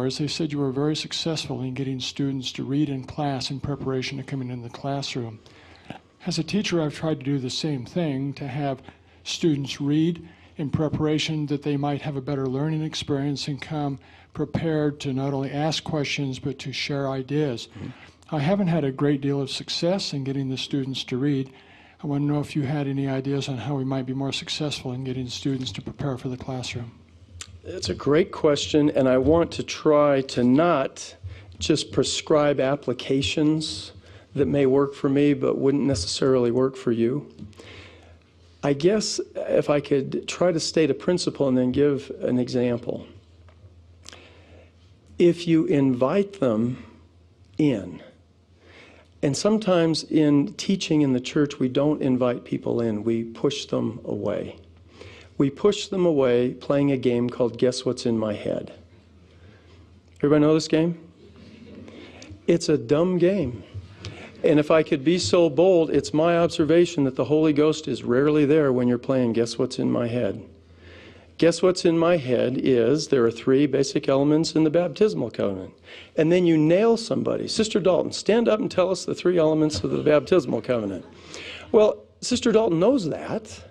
As they said, you were very successful in getting students to read in class in preparation to coming in the classroom. As a teacher, I've tried to do the same thing, to have students read in preparation that they might have a better learning experience and come prepared to not only ask questions but to share ideas. I haven't had a great deal of success in getting the students to read. I want to know if you had any ideas on how we might be more successful in getting students to prepare for the classroom. It's a great question, and I want to try to not just prescribe applications that may work for me but wouldn't necessarily work for you. I guess if I could try to state a principle and then give an example. If you invite them in, and sometimes in teaching in the church we don't invite people in, we push them away. We push them away playing a game called Guess What's in My Head. Everybody know this game? It's a dumb game. And if I could be so bold, it's my observation that the Holy Ghost is rarely there when you're playing Guess What's in My Head. Guess what's in my head is there are 3 basic elements in the baptismal covenant. And then you nail somebody. Sister Dalton, stand up and tell us the 3 elements of the baptismal covenant. Well, Sister Dalton knows that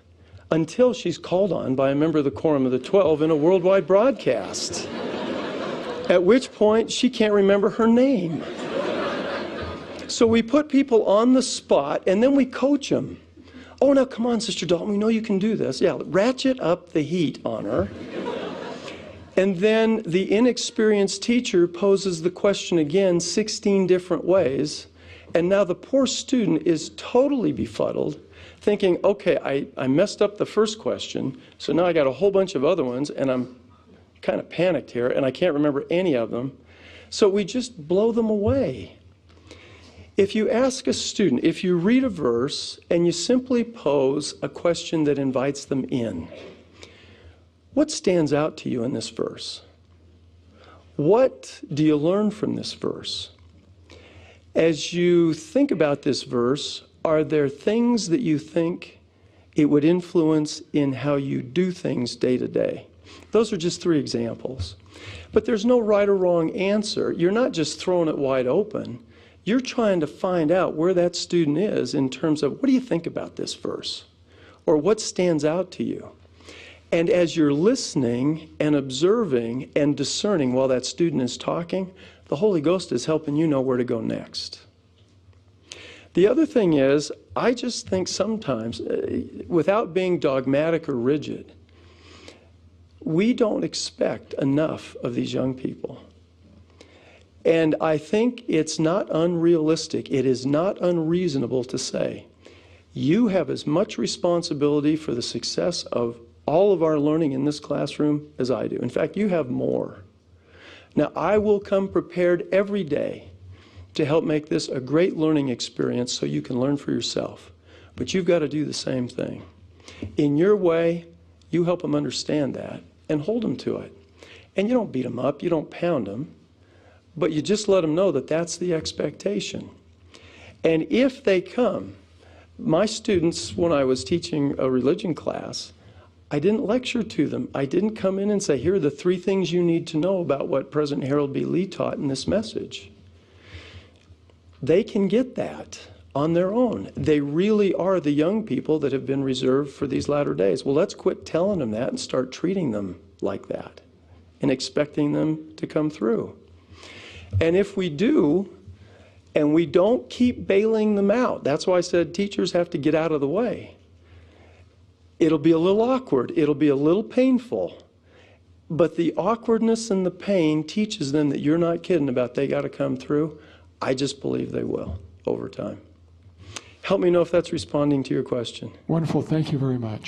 until she's called on by a member of the Quorum of the 12 in a worldwide broadcast. At which point she can't remember her name. So we put people on the spot and then we coach them. Oh, now come on, Sister Dalton, we know you can do this. Yeah, ratchet up the heat on her. And then the inexperienced teacher poses the question again 16 different ways. And now the poor student is totally befuddled, thinking, okay, I messed up the first question, so now I got a whole bunch of other ones, and I'm kind of panicked here, and I can't remember any of them. So we just blow them away. If you ask a student, if you read a verse and you simply pose a question that invites them in, what stands out to you in this verse? What do you learn from this verse? As you think about this verse, are there things that you think it would influence in how you do things day to day? Those are just 3 examples. But there's no right or wrong answer. You're not just throwing it wide open. You're trying to find out where that student is in terms of, what do you think about this verse? Or what stands out to you? And as you're listening and observing and discerning while that student is talking, the Holy Ghost is helping you know where to go next. The other thing is, I just think sometimes, without being dogmatic or rigid, we don't expect enough of these young people. And I think it's not unrealistic, it is not unreasonable to say, you have as much responsibility for the success of all of our learning in this classroom as I do. In fact, you have more. Now, I will come prepared every day to help make this a great learning experience so you can learn for yourself. But you've got to do the same thing. In your way, you help them understand that and hold them to it. And you don't beat them up, you don't pound them. But you just let them know that that's the expectation. And if they come, my students, when I was teaching a religion class, I didn't lecture to them. I didn't come in and say, here are the 3 things you need to know about what President Harold B. Lee taught in this message. They can get that on their own. They really are the young people that have been reserved for these latter days. Well, let's quit telling them that and start treating them like that and expecting them to come through. And if we do, and we don't keep bailing them out, that's why I said teachers have to get out of the way. It'll be a little awkward, it'll be a little painful, but the awkwardness and the pain teaches them that you're not kidding about they got to come through. I just believe they will over time. Help me know if that's responding to your question. Wonderful, thank you very much.